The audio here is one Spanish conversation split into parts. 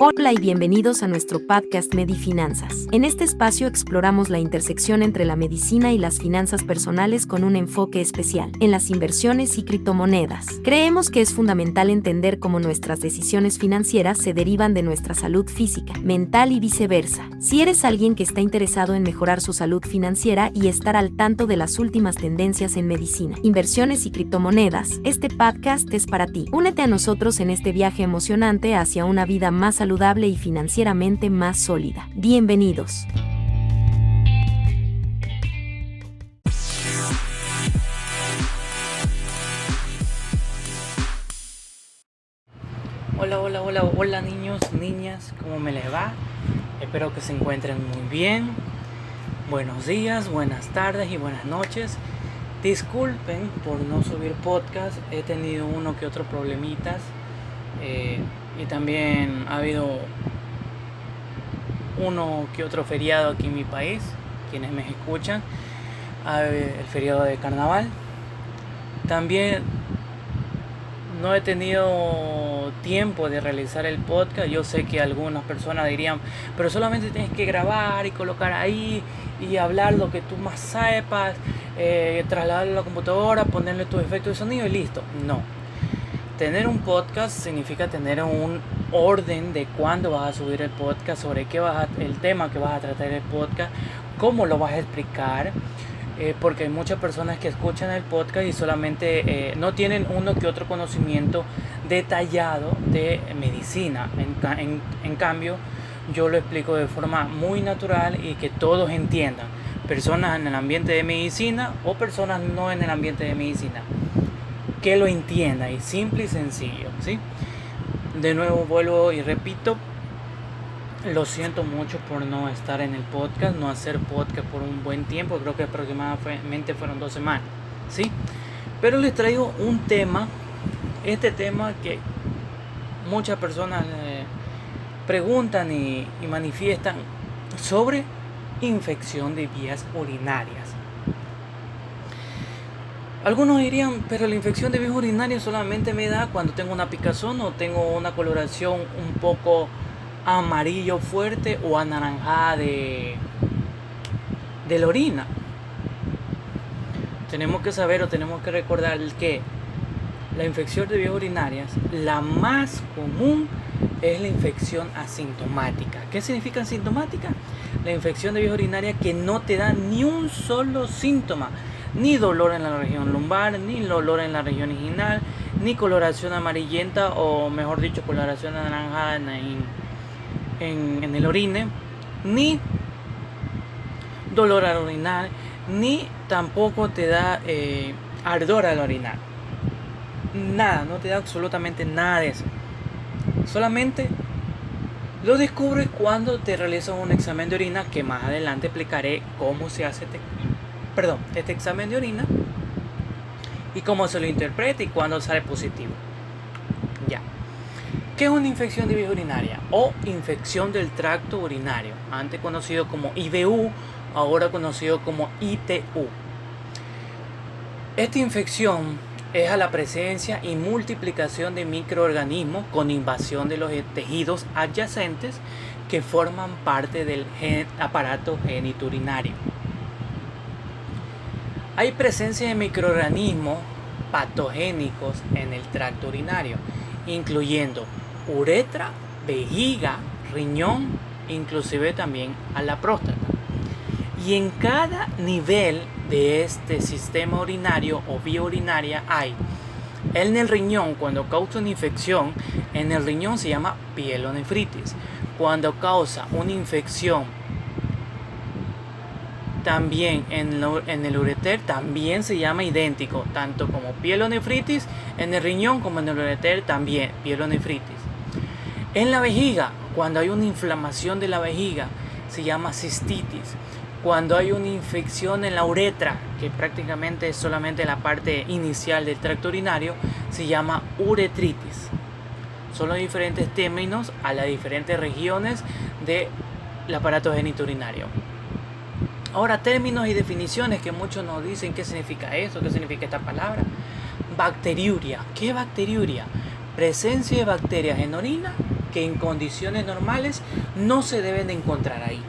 Hola y bienvenidos a nuestro podcast Medifinanzas. En este espacio exploramos la intersección entre la medicina y las finanzas personales con un enfoque especial en las inversiones y criptomonedas. Creemos que es fundamental entender cómo nuestras decisiones financieras se derivan de nuestra salud física, mental y viceversa. Si eres alguien que está interesado en mejorar su salud financiera y estar al tanto de las últimas tendencias en medicina, inversiones y criptomonedas, este podcast es para ti. Únete a nosotros en este viaje emocionante hacia una vida más saludable y financieramente más sólida. Bienvenidos. Hola niños, niñas, ¿cómo me les va? Espero que se encuentren muy bien. Buenos días, buenas tardes y buenas noches. Disculpen por no subir podcast, he tenido uno que otro problemitas y también ha habido uno que otro feriado aquí en mi país, quienes me escuchan, el feriado de carnaval. También no he tenido tiempo de realizar el podcast. Yo sé que algunas personas dirían, pero solamente tienes que grabar y colocar ahí y hablar lo que tú más sepas, trasladarlo a la computadora, ponerle tus efectos de sonido y listo. No. Tener un podcast significa tener un orden de cuándo vas a subir el podcast, sobre qué el tema que vas a tratar el podcast, cómo lo vas a explicar. Porque hay muchas personas que escuchan el podcast y solamente no tienen uno que otro conocimiento detallado de medicina. En cambio, yo lo explico de forma muy natural y que todos entiendan. Personas en el ambiente de medicina o personas no en el ambiente de medicina. Que lo entiendan, y simple y sencillo, ¿sí? De nuevo vuelvo y repito. Lo siento mucho por no estar en el podcast, no hacer podcast por un buen tiempo, creo que aproximadamente fueron 2 semanas, ¿sí? Pero les traigo un tema, este tema que muchas personas preguntan y manifiestan sobre infección de vías urinarias. Algunos dirían, pero la infección de vías urinarias solamente me da cuando tengo una picazón o tengo una coloración un poco amarillo fuerte o anaranjada de la orina. Tenemos que saber o tenemos que recordar que la infección de vías urinarias, la más común es la infección asintomática. ¿Qué significa asintomática? La infección de vías urinarias que no te da ni un solo síntoma, ni dolor en la región lumbar, ni dolor en la región inguinal, ni coloración amarillenta o mejor dicho coloración anaranjada en el orine, ni dolor al orinar, ni tampoco te da ardor al orinar. Nada, no te da absolutamente nada de eso. Solamente lo descubres cuando te realizas un examen de orina, que más adelante explicaré cómo se hace este examen de orina y cómo se lo interpreta y cuándo sale positivo. Ya. ¿Qué es una infección de vías urinarias o infección del tracto urinario? Antes conocido como IVU, ahora conocido como ITU. Esta infección es a la presencia y multiplicación de microorganismos con invasión de los tejidos adyacentes que forman parte del aparato genitourinario. Hay presencia de microorganismos patogénicos en el tracto urinario, incluyendo uretra, vejiga, riñón, inclusive también a la próstata. Y en cada nivel de este sistema urinario o vía urinaria hay, en el riñón, cuando causa una infección, en el riñón se llama pielonefritis. Cuando causa una infección también en el ureter, también se llama idéntico, tanto como pielonefritis en el riñón como en el ureter también pielonefritis. En la vejiga, cuando hay una inflamación de la vejiga, se llama cistitis. Cuando hay una infección en la uretra, que prácticamente es solamente la parte inicial del tracto urinario, se llama uretritis. Son los diferentes términos a las diferentes regiones del aparato genitourinario. Ahora, términos y definiciones que muchos nos dicen qué significa eso, qué significa esta palabra. Bacteriuria. ¿Qué es bacteriuria? Presencia de bacterias en orina que en condiciones normales no se deben de encontrar ahí.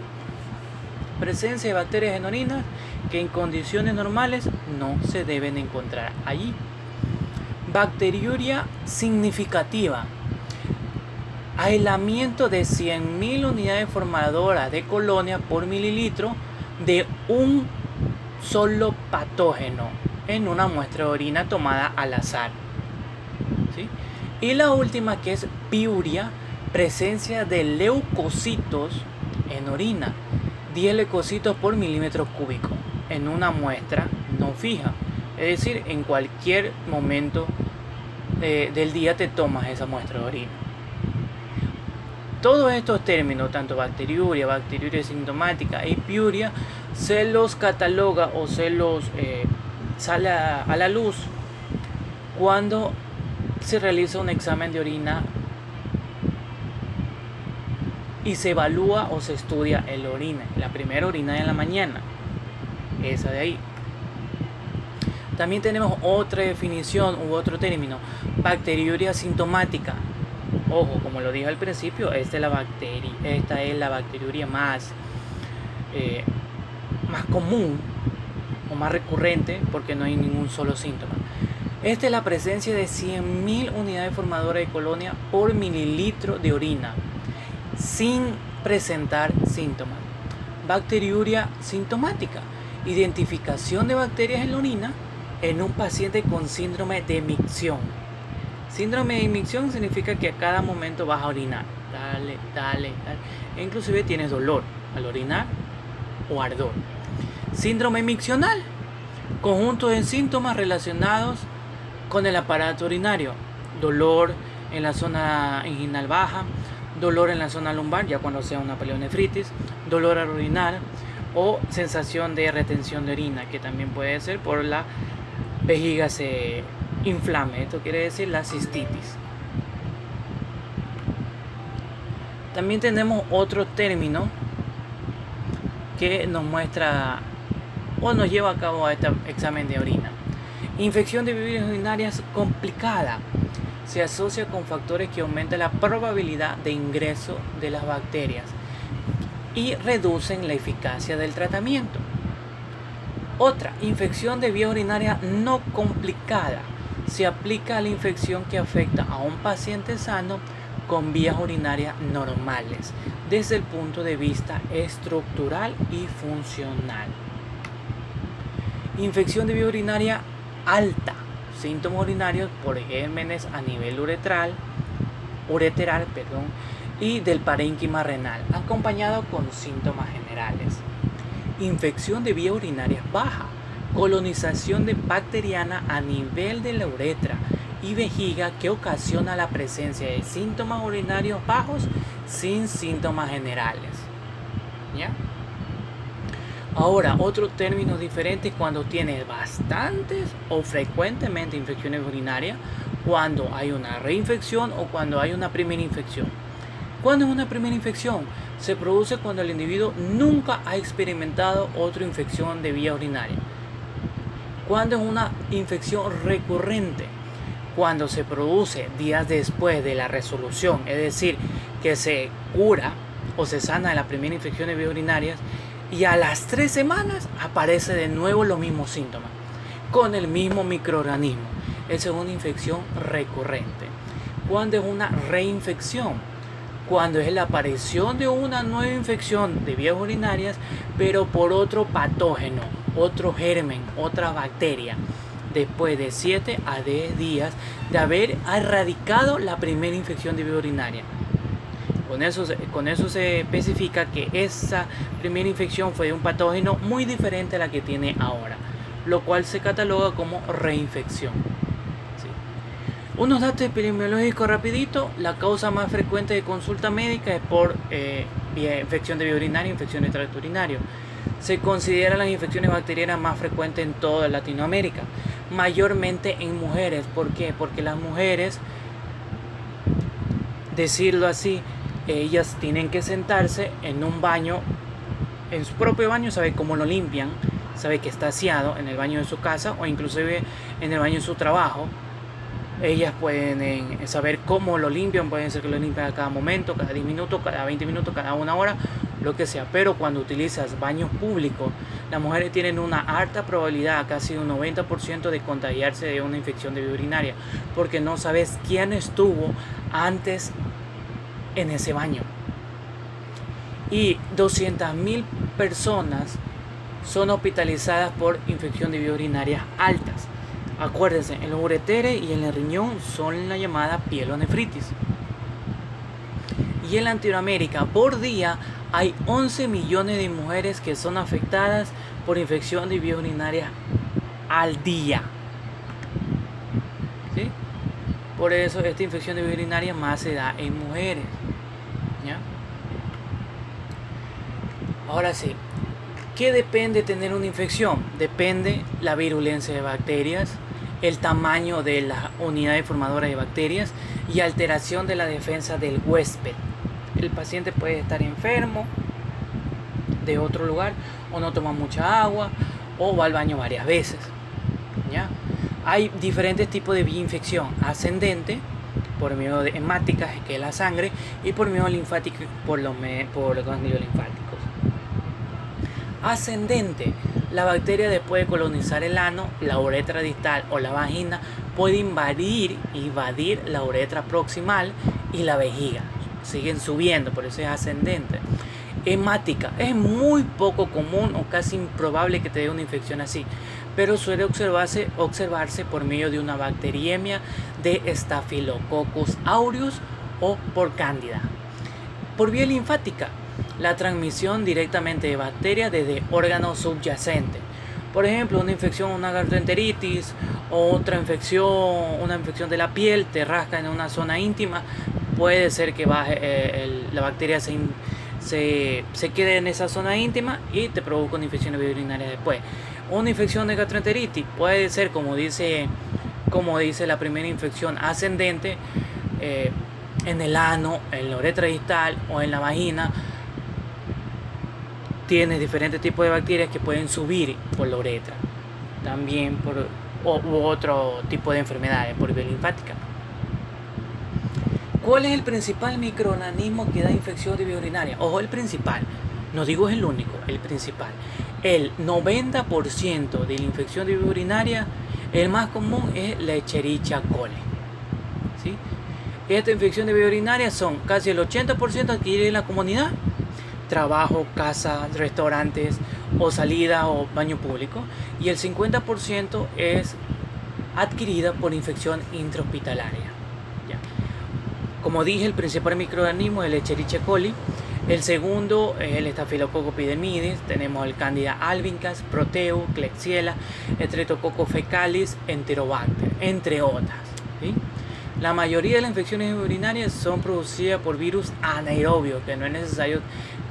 Presencia de bacterias en orina que en condiciones normales no se deben encontrar allí. Bacteriuria significativa. Aislamiento de 100.000 unidades formadoras de colonia por mililitro de un solo patógeno en una muestra de orina tomada al azar. ¿Sí? Y la última, que es piuria, presencia de leucocitos en orina, 10 leucocitos por milímetro cúbico en una muestra no fija. Es decir, en cualquier momento del día te tomas esa muestra de orina. Todos estos términos, tanto bacteriuria sintomática y piuria, se los cataloga o se los sale a la luz cuando se realiza un examen de orina y se evalúa o se estudia el orina. La primera orina de la mañana, esa de ahí. También tenemos otra definición u otro término, bacteriuria sintomática. Ojo, como lo dije al principio, esta es la bacteriuria más común o más recurrente porque no hay ningún solo síntoma. Esta es la presencia de 100.000 unidades formadoras de colonia por mililitro de orina sin presentar síntomas. Bacteriuria sintomática, identificación de bacterias en la orina en un paciente con síndrome de micción. Síndrome de micción significa que a cada momento vas a orinar. Dale. E inclusive tienes dolor al orinar o ardor. Síndrome miccional, conjunto de síntomas relacionados con el aparato urinario. Dolor en la zona inguinal baja, dolor en la zona lumbar, ya cuando sea una pielonefritis, dolor al orinar o sensación de retención de orina, que también puede ser por la vejiga se inflame. Esto quiere decir la cistitis. También tenemos otro término que nos muestra o nos lleva a cabo a este examen de orina. Infección de vías urinarias complicada. Se asocia con factores que aumentan la probabilidad de ingreso de las bacterias y reducen la eficacia del tratamiento. Otra, infección de vía urinaria no complicada. Se aplica a la infección que afecta a un paciente sano con vías urinarias normales desde el punto de vista estructural y funcional. Infección de vía urinaria alta. Síntomas urinarios por gérmenes a nivel ureteral, y del parénquima renal, acompañado con síntomas generales. Infección de vía urinaria baja, colonización de bacteriana a nivel de la uretra y vejiga que ocasiona la presencia de síntomas urinarios bajos sin síntomas generales. ¿Ya? Ahora, otro término diferente cuando tienes bastantes o frecuentemente infecciones urinarias, cuando hay una reinfección o cuando hay una primera infección. ¿Cuándo es una primera infección? Se produce cuando el individuo nunca ha experimentado otra infección de vía urinaria. ¿Cuándo es una infección recurrente? Cuando se produce días después de la resolución, es decir, que se cura o se sana de la primera infección de vías urinarias y a las 3 semanas aparece de nuevo los mismos síntomas con el mismo microorganismo. Esa es una infección recurrente. ¿Cuándo es una reinfección? Cuando es la aparición de una nueva infección de vías urinarias, pero por otro patógeno, otro germen, otra bacteria, después de 7 a 10 días de haber erradicado la primera infección de vía urinaria. Con eso se especifica que esa primera infección fue de un patógeno muy diferente a la que tiene ahora, lo cual se cataloga como reinfección. ¿Sí? Unos datos epidemiológicos rapidito. La causa más frecuente de consulta médica es por infección de vía urinaria, infección de tracto urinario. Se consideran las infecciones bacterianas más frecuentes en toda Latinoamérica, mayormente en mujeres. ¿Por qué? Porque las mujeres, decirlo así, ellas tienen que sentarse en un baño, en su propio baño, sabe cómo lo limpian, sabe que está aseado en el baño de su casa o inclusive en el baño de su trabajo, Ellas pueden saber cómo lo limpian, pueden ser que lo limpian a cada momento, cada 10 minutos, cada 20 minutos, cada una hora, lo que sea. Pero cuando utilizas baños públicos, las mujeres tienen una alta probabilidad, casi un 90% de contagiarse de una infección de vía urinaria, porque no sabes quién estuvo antes en ese baño. Y 200.000 personas son hospitalizadas por infección de vía urinaria altas. Acuérdense, en los ureteres y en el riñón son la llamada pielonefritis. Y en Latinoamérica, por día, hay 11 millones de mujeres que son afectadas por infección de vía urinaria al día. ¿Sí? Por eso esta infección de vía urinaria más se da en mujeres. ¿Ya? Ahora sí, ¿qué depende de tener una infección? Depende la virulencia de bacterias, el tamaño de las unidades formadoras de bacterias y alteración de la defensa del huésped. El paciente puede estar enfermo de otro lugar, o no toma mucha agua, o va al baño varias veces. ¿Ya? Hay diferentes tipos de vía infección: ascendente, por medio de hemáticas, que es la sangre, y por medio linfática, por los ganglios linfáticos. Ascendente: la bacteria, después de colonizar el ano, la uretra distal o la vagina, puede invadir la uretra proximal y la vejiga. Siguen subiendo, por eso es ascendente. Hemática: es muy poco común o casi improbable que te dé una infección así, pero suele observarse por medio de una bacteriemia de Staphylococcus aureus o por cándida. Por vía linfática: la transmisión directamente de bacterias desde órganos subyacentes. Por ejemplo, una infección, una gastroenteritis, o otra infección, una infección de la piel, te rasca en una zona íntima, puede ser que la bacteria se quede en esa zona íntima y te provoca una infección de vía urinaria después. Una infección de gastroenteritis puede ser, como dice la primera infección, ascendente, en el ano, en la uretra distal o en la vagina. Tienes diferentes tipos de bacterias que pueden subir por la uretra, también u otro tipo de enfermedades por vía linfática. ¿Cuál es el principal microorganismo que da infección de vía urinaria? Ojo, el principal, no digo es el único, el principal. El 90% de la infección de vía urinaria, el más común es la Escherichia coli. ¿Sí? Esta infección de vía urinaria son casi el 80% adquirida en la comunidad: trabajo, casa, restaurantes o salida o baño público, y el 50% es adquirida por infección intrahospitalaria. ¿Ya? Como dije, el principal microorganismo es el Escherichia coli. El segundo es el Staphylococcus epidermidis. Tenemos el Candida albicans, Proteu, Klebsiella, Streptococcus fecalis, Enterobacter, entre otras. ¿Sí? La mayoría de las infecciones urinarias son producidas por virus anaerobios, que no es necesario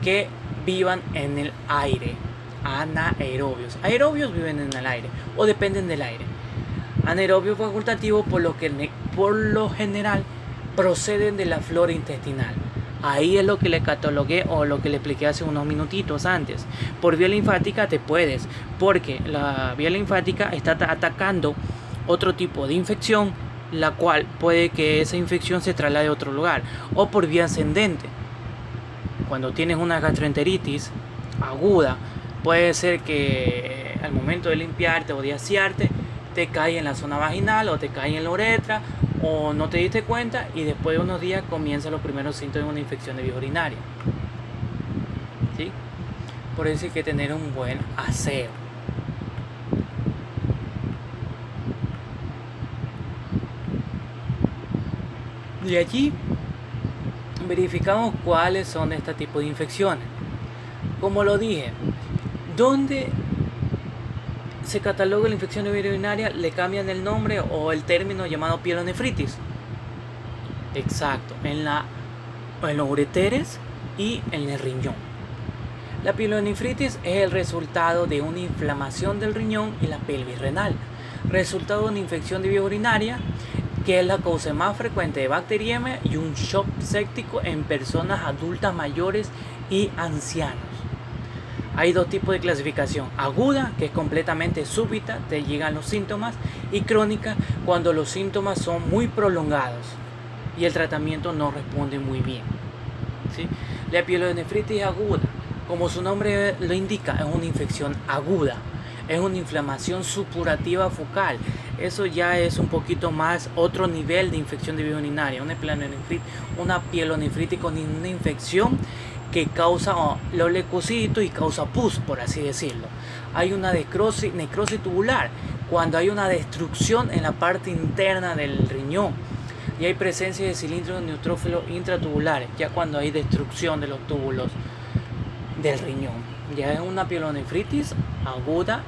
que vivan en el aire. Anaerobios. Aerobios viven en el aire o dependen del aire. Anaerobios facultativos, por lo general, proceden de la flora intestinal. Ahí es lo que le catalogué o lo que le expliqué hace unos minutitos antes. Por vía linfática porque la vía linfática está atacando otro tipo de infección, la cual puede que esa infección se traslade a otro lugar. O por vía ascendente: cuando tienes una gastroenteritis aguda, puede ser que al momento de limpiarte o de asearte te cae en la zona vaginal o te cae en la uretra, o no te diste cuenta y después de unos días comienzan los primeros síntomas de una infección de vía urinaria. ¿Sí? Por eso hay que tener un buen aseo. Y allí verificamos cuáles son este tipo de infecciones. Como lo dije, donde se cataloga la infección de vía urinaria, le cambian el nombre o el término llamado pielonefritis. Exacto, en los ureteres y en el riñón. La pielonefritis es el resultado de una inflamación del riñón y la pelvis renal, resultado de una infección de vía urinaria, que es la causa más frecuente de bacteriemia y un shock séptico en personas adultas mayores y ancianos. Hay dos tipos de clasificación: aguda, que es completamente súbita, te llegan los síntomas, y crónica, cuando los síntomas son muy prolongados y el tratamiento no responde muy bien, ¿sí? La pielonefritis aguda, como su nombre lo indica, es una infección aguda, es una inflamación supurativa focal. Eso ya es un poquito más otro nivel de infección de vía urinaria. Una pielonefritis con una infección que causa los leucocitos y causa pus, por así decirlo. Hay una necrosis tubular, cuando hay una destrucción en la parte interna del riñón, y hay presencia de cilindros neutrófilos intratubulares, ya cuando hay destrucción de los túbulos del riñón. Ya es una pielonefritis aguda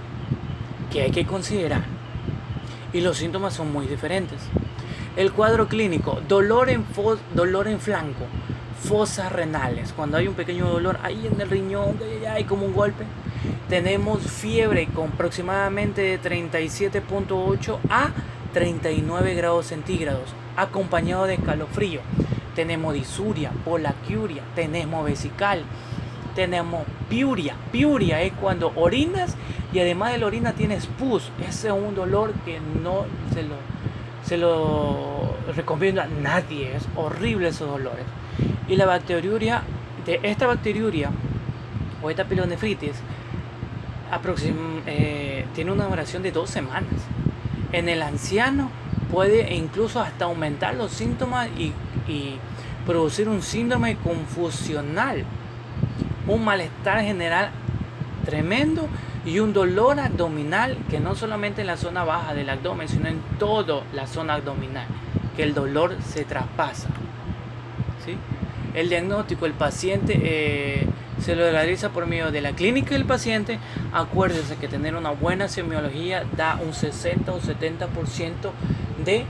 que hay que considerar, y los síntomas son muy diferentes. El cuadro clínico: dolor en flanco, fosas renales, cuando hay un pequeño dolor ahí en el riñón, hay como un golpe. Tenemos fiebre con aproximadamente de 37.8 a 39 grados centígrados, acompañado de escalofrío. Tenemos disuria, polaquiuria, tenemos vesical, tenemos piuria. Piuria es cuando orinas y además de la orina tienes pus. Ese es un dolor que no se lo recomiendo a nadie. Es horrible esos dolores. Y la bacteriuria, de esta bacteriuria o esta pielonefritis, tiene una duración de 2 semanas. En el anciano puede incluso hasta aumentar los síntomas y producir un síndrome confusional, un malestar general tremendo y un dolor abdominal que no solamente en la zona baja del abdomen, sino en toda la zona abdominal, que el dolor se traspasa, ¿sí? El diagnóstico: el paciente se lo realiza por medio de la clínica del paciente. Acuérdese que tener una buena semiología da un 60 o 70% de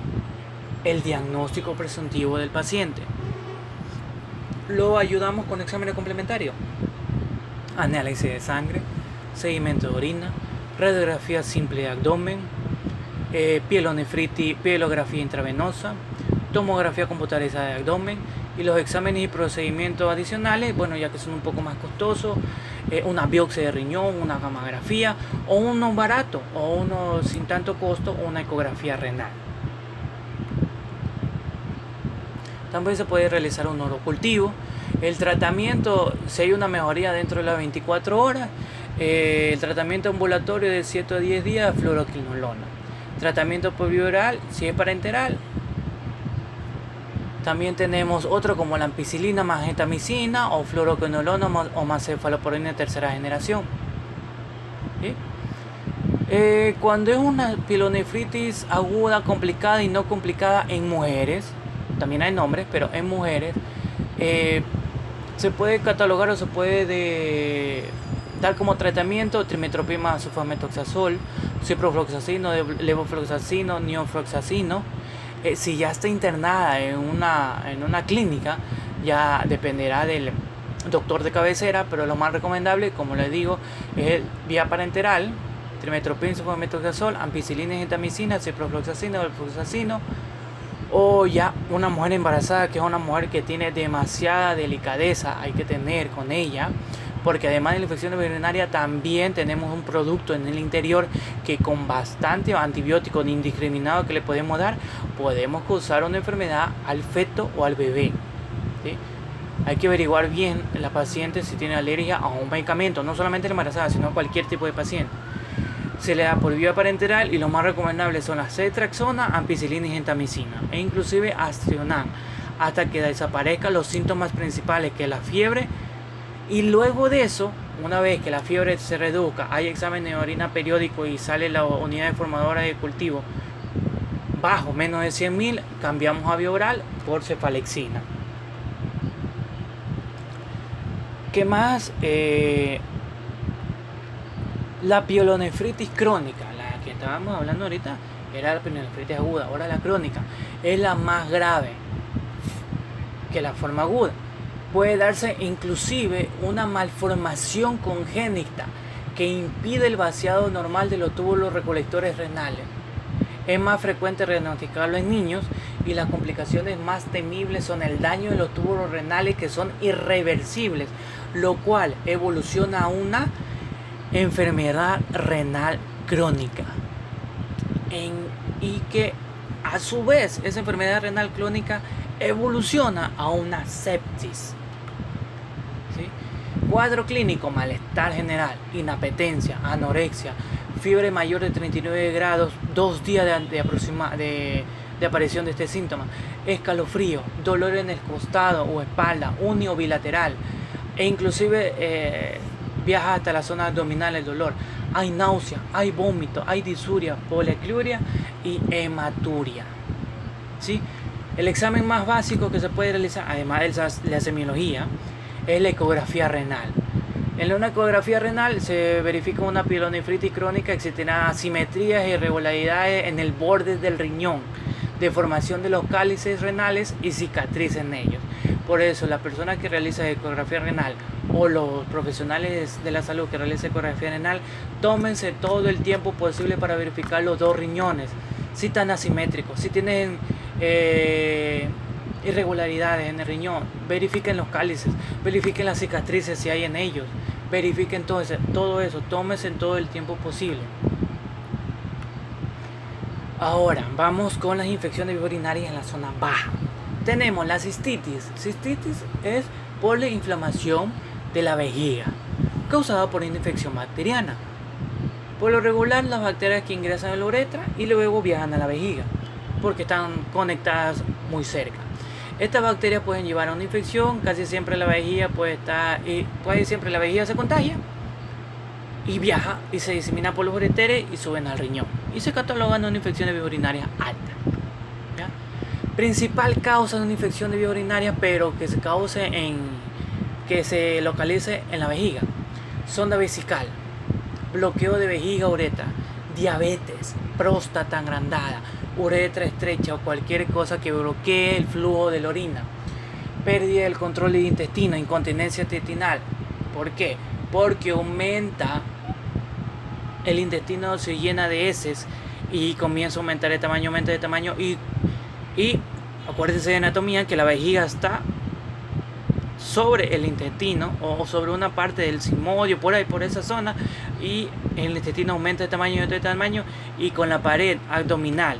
el diagnóstico presuntivo del paciente. Lo ayudamos con exámenes complementarios: análisis de sangre, seguimiento de orina, radiografía simple de abdomen, pielonefritis, pielografía intravenosa, tomografía computarizada de abdomen, y los exámenes y procedimientos adicionales, bueno, ya que son un poco más costosos, una biopsia de riñón, una gamografía, o uno barato, o uno sin tanto costo, una ecografía renal. También se puede realizar un orocultivo. El tratamiento, si hay una mejoría dentro de las 24 horas, el tratamiento ambulatorio de 7 a 10 días, fluoroquinolona. Tratamiento por vía oral, si es parenteral. También tenemos otro como la ampicilina más gentamicina, o fluoroquinolona o más cefalosporina de tercera generación, ¿sí? Cuando es una pielonefritis aguda, complicada y no complicada en mujeres, también hay nombres, pero en mujeres, se puede catalogar o se puede dar como tratamiento trimetoprim, sulfamethoxazol, ciprofloxacino, levofloxacino, neofloxacino. Si ya está internada en una clínica, ya dependerá del doctor de cabecera, pero lo más recomendable, como les digo, es vía parenteral: trimetoprim, sulfamethoxazol, ampicilina y gentamicina, ciprofloxacino, levofloxacino. O ya una mujer embarazada, que es una mujer que tiene demasiada delicadeza, hay que tener con ella, porque además de la infección urinaria también tenemos un producto en el interior que con bastante antibiótico indiscriminado que le podemos dar, podemos causar una enfermedad al feto o al bebé, ¿sí? Hay que averiguar bien la paciente si tiene alergia a un medicamento, no solamente la embarazada, sino cualquier tipo de paciente. Se le da por vía parenteral y lo más recomendable son la ceftriaxona, ampicilina y gentamicina, e inclusive Astrionam, hasta que desaparezcan los síntomas principales, que es la fiebre. Y luego de eso, una vez que la fiebre se reduzca, hay examen de orina periódico y sale la unidad formadora de cultivo bajo, menos de 100.000, cambiamos a vía oral por cefalexina. ¿Qué más? La pielonefritis crónica, la que estábamos hablando ahorita, era la pielonefritis aguda. Ahora la crónica es la más grave que la forma aguda. Puede darse inclusive una malformación congénita que impide el vaciado normal de los túbulos recolectores renales. Es más frecuente diagnosticarlo en niños, y las complicaciones más temibles son el daño de los túbulos renales, que son irreversibles, lo cual evoluciona a una enfermedad renal crónica. Y que a su vez esa enfermedad renal crónica evoluciona a una sepsis. ¿Sí? Cuadro clínico: malestar general, inapetencia, anorexia, fiebre mayor de 39 grados, 2 días de aparición de este síntoma, escalofrío, dolor en el costado o espalda, unio bilateral, e inclusive viaja hasta la zona abdominal el dolor. Hay náusea, hay vómito, hay disuria, poliacuria y hematuria. ¿Sí? El examen más básico que se puede realizar, además de la semiología, es la ecografía renal. En una ecografía renal se verifica una pielonefritis crónica, existirán asimetrías e irregularidades en el borde del riñón, deformación de los cálices renales y cicatrices en ellos. Por eso, la persona que realiza ecografía renal o los profesionales de la salud que realizan ecografía renal, tómense todo el tiempo posible para verificar los dos riñones, si están asimétricos, si tienen irregularidades en el riñón, verifiquen los cálices, verifiquen las cicatrices si hay en ellos, verifiquen todo eso, tómense todo el tiempo posible. Ahora, vamos con las infecciones urinarias en la zona baja. Tenemos la cistitis. Cistitis es por la inflamación de la vejiga, causada por una infección bacteriana. Por lo regular, las bacterias que ingresan a la uretra y luego viajan a la vejiga, porque están conectadas muy cerca. Estas bacterias pueden llevar a una infección, casi siempre la vejiga la vejiga se contagia y viaja y se disemina por los ureteres y suben al riñón y se catalogan una infección de vías urinarias alta. ¿Ya? Principal causa de una infección de vías urinarias, pero que se localice en la vejiga: sonda vesical, bloqueo de vejiga uretra, diabetes, próstata agrandada, uretra estrecha o cualquier cosa que bloquee el flujo de la orina, pérdida del control del intestino, incontinencia intestinal. ¿Por qué? Porque aumenta el intestino, se llena de heces y comienza a aumentar de tamaño y acuérdense de anatomía que la vejiga está sobre el intestino o sobre una parte del sigmoide, por ahí, por esa zona, y el intestino aumenta de tamaño y con la pared abdominal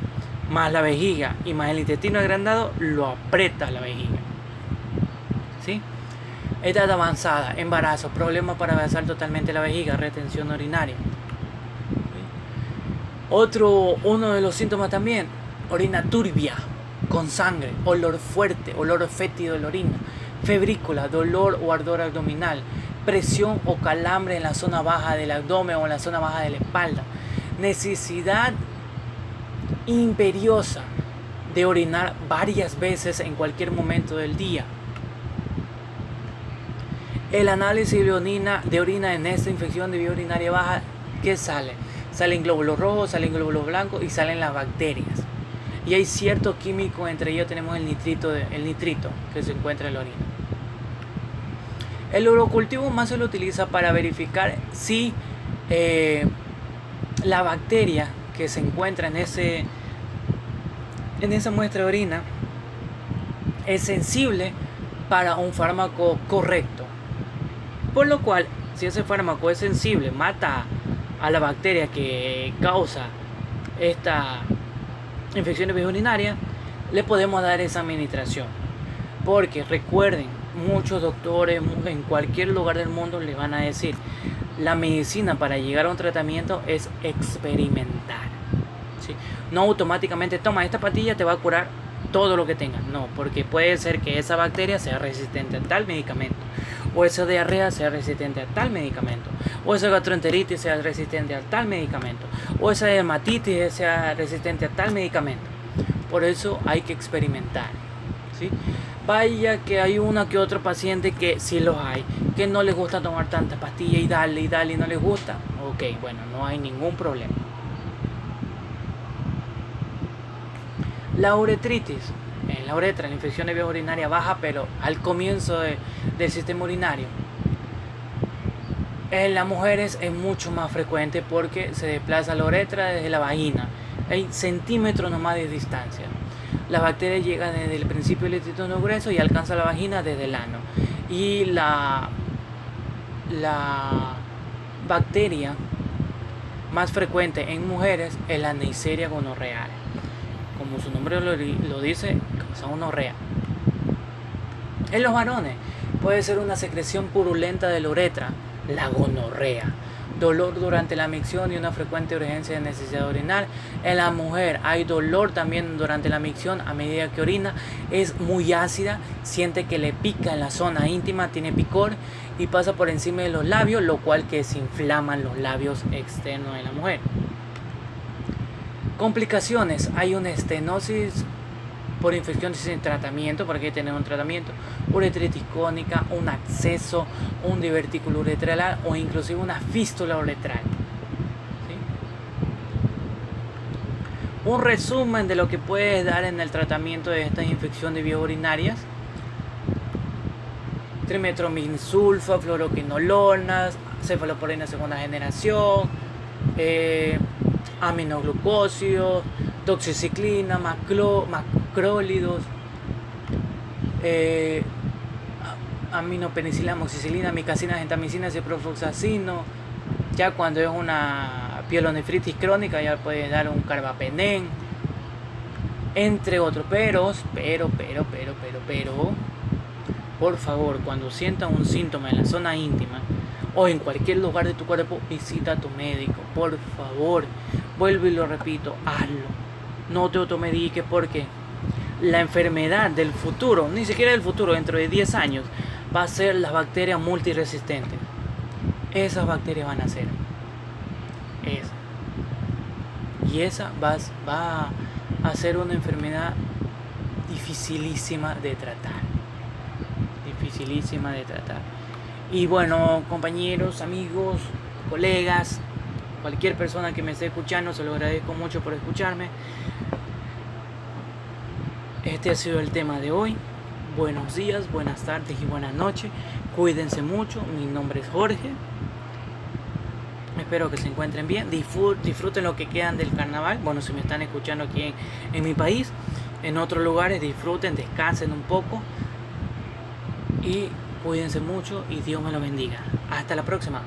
más la vejiga y más el intestino agrandado lo aprieta la vejiga. ¿Sí? Edad avanzada, embarazo, problemas para avanzar totalmente la vejiga, retención urinaria. ¿Sí? Uno de los síntomas también: orina turbia, con sangre, olor fuerte, olor fétido de la orina, febrícula, dolor o ardor abdominal, presión o calambre en la zona baja del abdomen o en la zona baja de la espalda, necesidad imperiosa de orinar varias veces en cualquier momento del día. El análisis de orina en esta infección de vía urinaria baja, ¿qué sale? Salen glóbulos rojos, salen glóbulos blancos y salen las bacterias. Y hay cierto químico, entre ellos tenemos el nitrito que se encuentra en la orina. El urocultivo más se lo utiliza para verificar si la bacteria que se encuentra en esa muestra de orina es sensible para un fármaco correcto. Por lo cual, si ese fármaco es sensible, mata a la bacteria que causa esta infección de vías urinarias, le podemos dar esa administración. Porque recuerden, muchos doctores en cualquier lugar del mundo les van a decir: la medicina para llegar a un tratamiento es experimentar. ¿Sí? No automáticamente toma esta pastilla, te va a curar todo lo que tengas. No, porque puede ser que esa bacteria sea resistente a tal medicamento, o esa diarrea sea resistente a tal medicamento, o esa gastroenteritis sea resistente a tal medicamento, o esa dermatitis sea resistente a tal medicamento. Por eso hay que experimentar. ¿Sí? Vaya que hay uno que otro paciente que sí los hay, que no les gusta tomar tantas pastillas y darle y no les gusta. Ok, bueno, no hay ningún problema. La uretritis, en la uretra, la infección de vía urinaria baja, pero al comienzo del sistema urinario. En las mujeres es mucho más frecuente porque se desplaza la uretra desde la vagina. Hay centímetros nomás de distancia. Las bacterias llegan desde el principio del intestino grueso y alcanzan la vagina desde el ano. Y la bacteria más frecuente en mujeres es la Neisseria gonorrhoeae. Como su nombre lo dice, causa gonorrea. En los varones puede ser una secreción purulenta de la uretra, la gonorrea, dolor durante la micción y una frecuente urgencia de necesidad de orinar. En la mujer hay dolor también durante la micción a medida que orina, es muy ácida, siente que le pica en la zona íntima, tiene picor y pasa por encima de los labios, lo cual que se inflaman los labios externos de la mujer. Complicaciones: hay una estenosis por infección sin tratamiento, porque hay que tener un tratamiento, uretritis crónica, un acceso, un divertículo uretral o inclusive una fístula uretral. ¿Sí? Un resumen de lo que puedes dar en el tratamiento de estas infecciones de vías urinarias: trimetrominsulfa, fluoroquinolonas, cefalosporina segunda generación, aminoglucósidos, doxiciclina, macrólidos, aminopenicilina, amoxicilina, micacina, gentamicina, ciprofloxacino. Ya cuando es una pielonefritis crónica ya puedes dar un carbapenén, entre otros. Pero, por favor, cuando sientas un síntoma en la zona íntima o en cualquier lugar de tu cuerpo, visita a tu médico, por favor. Vuelvo y lo repito, hazlo. No te automediques, porque la enfermedad del futuro, ni siquiera del futuro, dentro de 10 años, va a ser las bacterias multiresistentes. Esas bacterias van a ser esa. Y esa va a ser una enfermedad dificilísima de tratar. Dificilísima de tratar. Y bueno, compañeros, amigos, colegas, cualquier persona que me esté escuchando, se lo agradezco mucho por escucharme. Este ha sido el tema de hoy. Buenos días, buenas tardes y buenas noches. Cuídense mucho. Mi nombre es Jorge. Espero que se encuentren bien. Disfruten lo que quedan del carnaval. Bueno, si me están escuchando aquí en mi país, en otros lugares, disfruten, descansen un poco. Y cuídense mucho y Dios me lo bendiga. Hasta la próxima.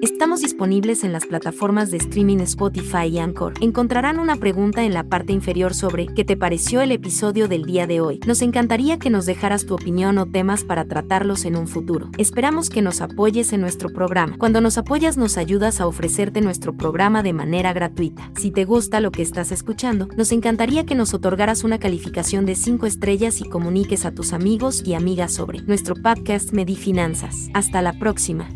Estamos disponibles en las plataformas de streaming Spotify y Anchor. Encontrarán una pregunta en la parte inferior sobre ¿qué te pareció el episodio del día de hoy? Nos encantaría que nos dejaras tu opinión o temas para tratarlos en un futuro. Esperamos que nos apoyes en nuestro programa. Cuando nos apoyas, nos ayudas a ofrecerte nuestro programa de manera gratuita. Si te gusta lo que estás escuchando, nos encantaría que nos otorgaras una calificación de 5 estrellas y comuniques a tus amigos y amigas sobre nuestro podcast Medifinanzas. Hasta la próxima.